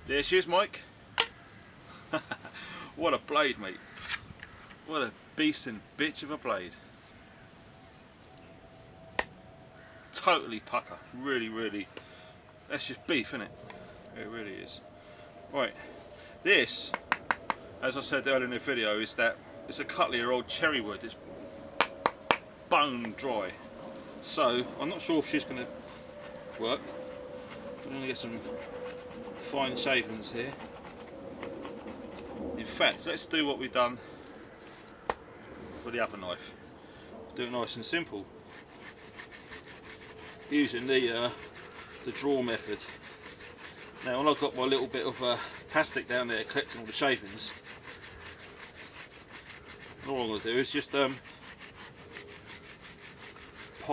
There she is, Mike. What a blade, mate. What a beast and bitch of a blade. Totally pucker. Really, really. That's just beef, isn't it? It really is. Right. This, as I said earlier in the video, is that it's a cutlery of old cherry wood. It's bone dry. So, I'm not sure if she's going to work. I'm going to get some fine shavings here. In fact, let's do what we've done with the other knife. Do it nice and simple, using the draw method. Now, when I've got my little bit of plastic down there collecting all the shavings, all I'm going to do is just pile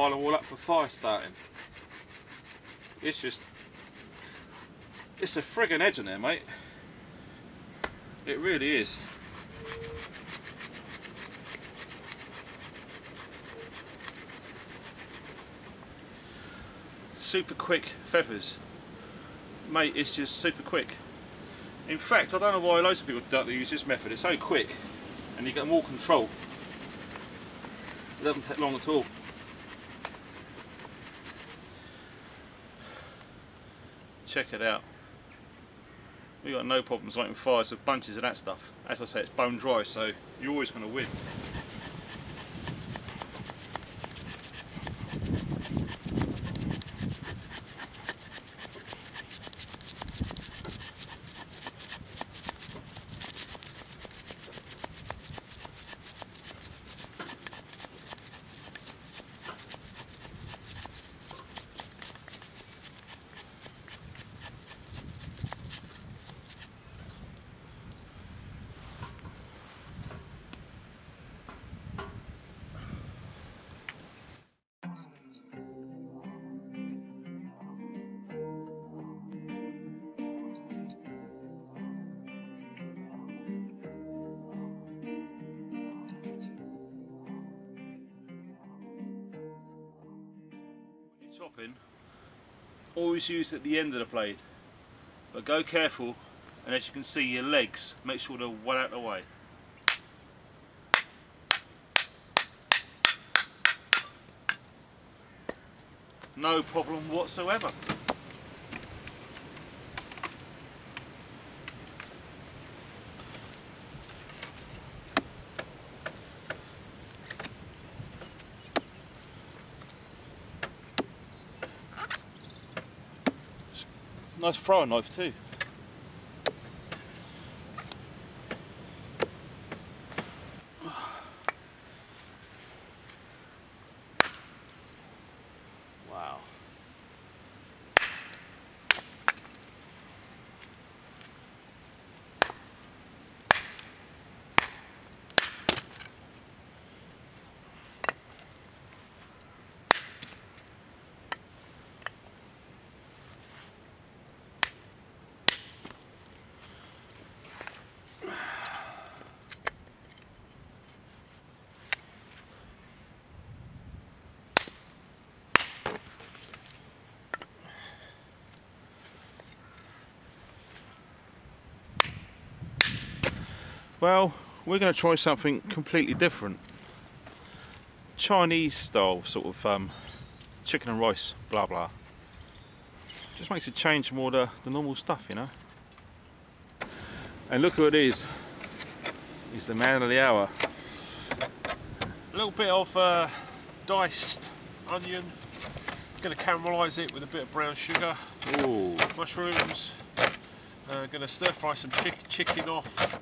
them all up for fire starting. It's a friggin' edge on there, mate. It really is. Super quick feathers. Mate, it's just super quick. In fact, I don't know why loads of people don't use this method. It's so quick and you get more control. It doesn't take long at all. Check it out. We got no problems lighting fires with bunches of that stuff. As I say, it's bone dry, so you're always going to win. Chopping, always use at the end of the blade, but go careful, and as you can see, your legs, make sure they're well out of the way. No problem whatsoever. Nice throwing knife too. Wow. Well, we're going to try something completely different. Chinese style sort of chicken and rice, blah blah. Just makes it change from all the normal stuff, you know. And look who it is. He's the man of the hour. A little bit of diced onion. Going to caramelise it with a bit of brown sugar. Ooh. Mushrooms. Going to stir fry some chicken off.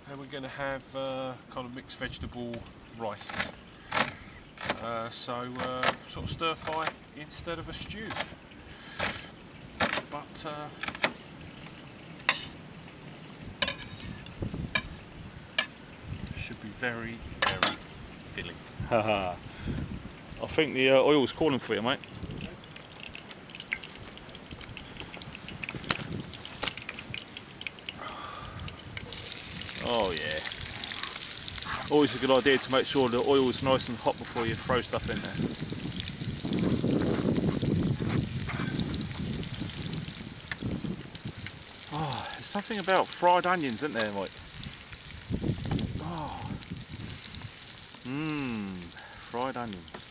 And we're going to have kind of mixed vegetable rice. So sort of stir fry instead of a stew. But should be very, very filling. Haha. I think the oil's calling for you, mate. Oh yeah. Always a good idea to make sure the oil is nice and hot before you throw stuff in there. Oh, something about fried onions, isn't there, Mike? Oh. Mmm, fried onions.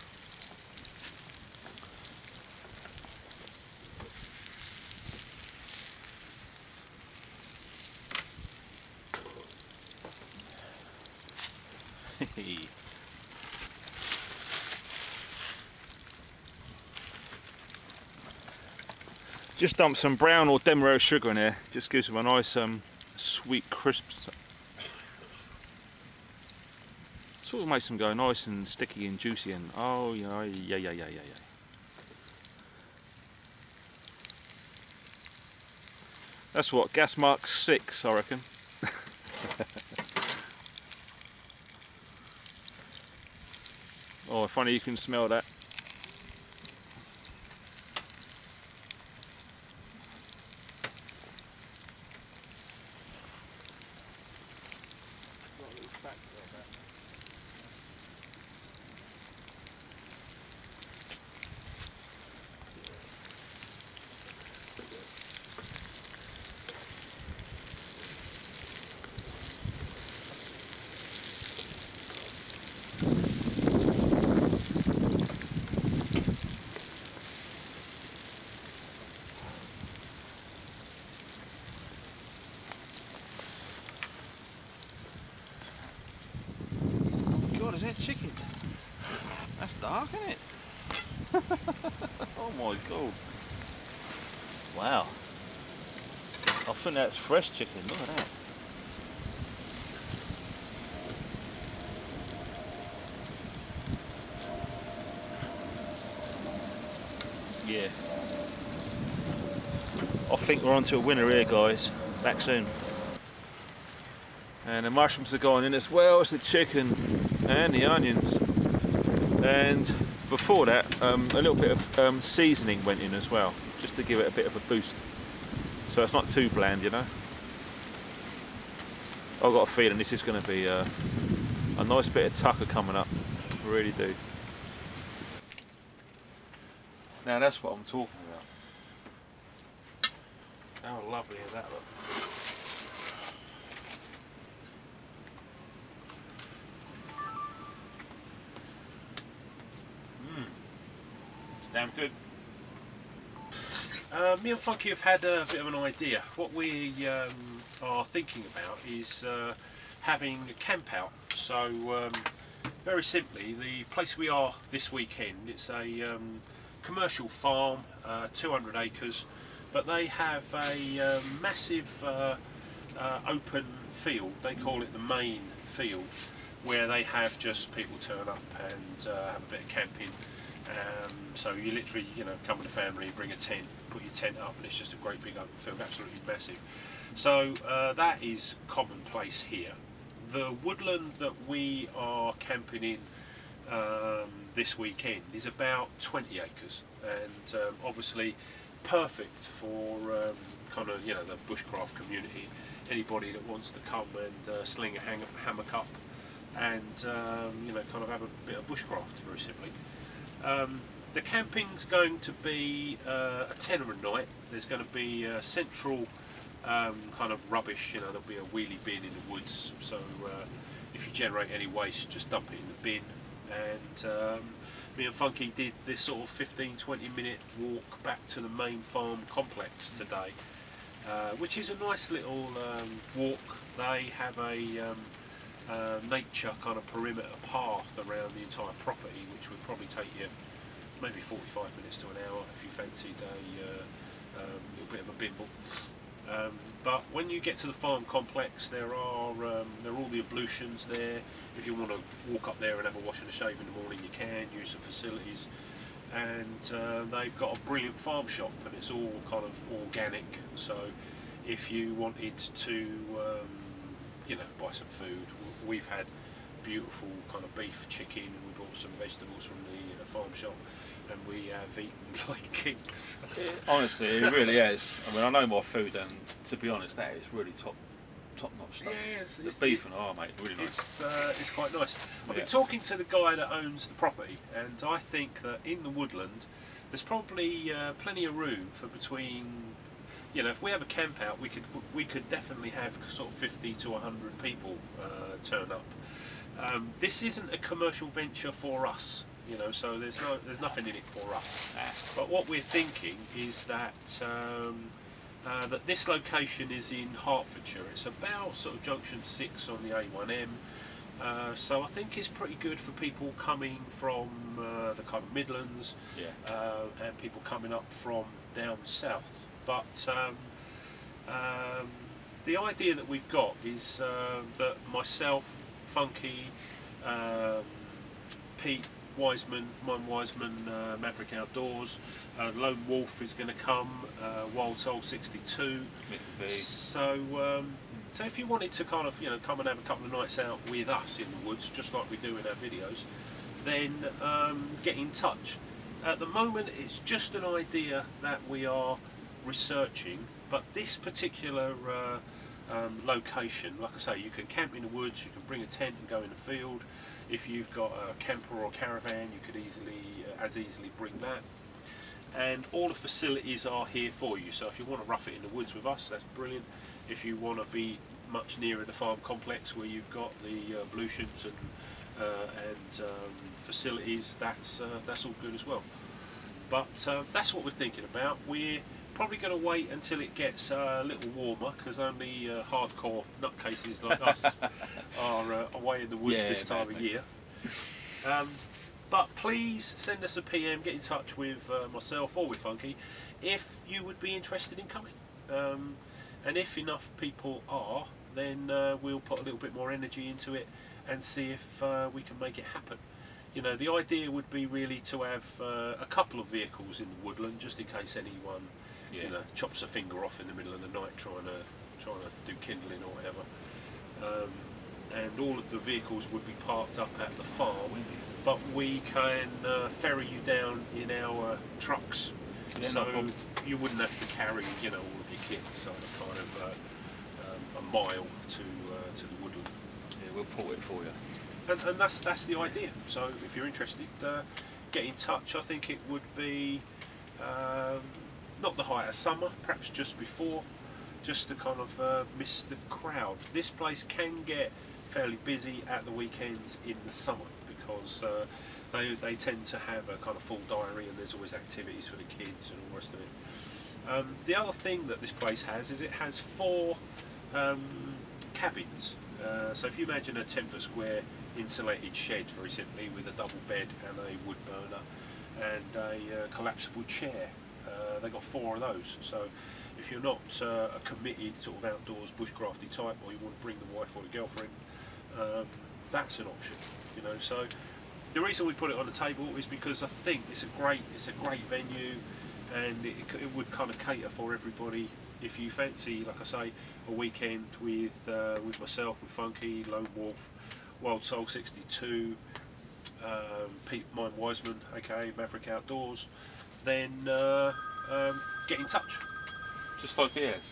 Just dump some brown or demerara sugar in there. Just gives them a nice sweet crisp. Sort of makes them go nice and sticky and juicy and oh yeah. That's what, gas mark 6, I reckon. Oh, funny you can smell that. Is that chicken? That's dark, isn't it? Oh my god. Wow. I think that's fresh chicken, look at that. Yeah. I think we're onto a winner here, guys. Back soon. And the mushrooms are going in as well as the chicken and the onions. And before that, a little bit of seasoning went in as well, just to give it a bit of a boost. So it's not too bland, you know. I've got a feeling this is going to be a nice bit of tucker coming up. I really do. Now that's what I'm talking about. How lovely is that look? Damn good. Me and Funky have had a bit of an idea. What we are thinking about is having a camp out. So very simply, the place we are this weekend, it's a commercial farm, 200 acres, but they have a massive open field. They call it the main field, where they have just people turn up and have a bit of camping. So you literally, you know, come with a family, bring a tent, put your tent up, and it's just a great big open field, absolutely massive. So that is commonplace here. The woodland that we are camping in this weekend is about 20 acres, and obviously perfect for kind of, you know, the bushcraft community. Anybody that wants to come and sling a hammock up and you know, kind of have a bit of bushcraft, very simply. The camping's going to be a tenner a night. There's going to be a central kind of rubbish, you know, there'll be a wheelie bin in the woods, so if you generate any waste, just dump it in the bin. And me and Funky did this sort of 15-20 minute walk back to the main farm complex today, which is a nice little walk. They have a nature kind of perimeter path around the entire property, which would probably take you maybe 45 minutes to an hour if you fancied a little bit of a bimble. But when you get to the farm complex, there are all the ablutions there. If you want to walk up there and have a wash and a shave in the morning, you can use the facilities. And they've got a brilliant farm shop, and it's all kind of organic. So if you wanted to you know, buy some food, we've had beautiful kind of beef, chicken, and we bought some vegetables from the farm shop, and we have eaten like kings. Honestly, it really is. I mean, I know my food, and to be honest, that is really top-notch stuff. Yeah, the beef and mate, really nice. It's quite nice. I've been talking to the guy that owns the property, and I think that in the woodland, there's probably plenty of room for between you know, if we have a camp out, we could definitely have sort of 50 to 100 people turn up. This isn't a commercial venture for us, you know, so there's nothing in it for us. But what we're thinking is that that this location is in Hertfordshire. It's about sort of junction 6 on the A1M. So I think it's pretty good for people coming from the kind of Midlands, and people coming up from down south. But the idea that we've got is that myself, Funky, Pete Wiseman, Mine Wiseman, Maverick Outdoors, Lone Wolf is going to come, Wild Soul 62. So if you wanted to kind of, you know, come and have a couple of nights out with us in the woods, just like we do in our videos, then get in touch. At the moment, it's just an idea that we are researching, but this particular location, like I say, you can camp in the woods, you can bring a tent and go in the field. If you've got a camper or a caravan, you could as easily bring that. And all the facilities are here for you. So if you want to rough it in the woods with us, that's brilliant. If you want to be much nearer the farm complex where you've got the ablutions and facilities, that's all good as well. But that's what we're thinking about. We're probably going to wait until it gets a little warmer, because only hardcore nutcases like us are away in the woods this time of year. But please send us a PM, get in touch with myself or with Funky if you would be interested in coming. And if enough people are, then we'll put a little bit more energy into it and see if we can make it happen. You know, the idea would be really to have a couple of vehicles in the woodland, just in case anyone, you know, chops a finger off in the middle of the night trying to do kindling or whatever. And all of the vehicles would be parked up at the farm, but we can ferry you down in our trucks, so you wouldn't have to carry, you know, all of your kit, so kind of a mile to the woodland. Yeah, we'll pull it for you. And that's the idea. So if you're interested, get in touch. I think it would be not the height of summer, perhaps just before, just to kind of miss the crowd. This place can get fairly busy at the weekends in the summer, because they tend to have a kind of full diary, and there's always activities for the kids and all the rest of it. The other thing that this place has is it has 4 cabins. So if you imagine a 10-foot square insulated shed, very simply, with a double bed and a wood burner and a collapsible chair, they've got 4 of those. So if you're not a committed sort of outdoors bushcrafty type, or you want to bring the wife or the girlfriend, that's an option, you know. So the reason we put it on the table is because I think it's a great venue, and it would kind of cater for everybody. If you fancy, like I say, a weekend with myself, with Funky, Lone Wolf, Wild Soul 62, Pete Mine Wiseman, aka Maverick Outdoors, then get in touch. Just like he is.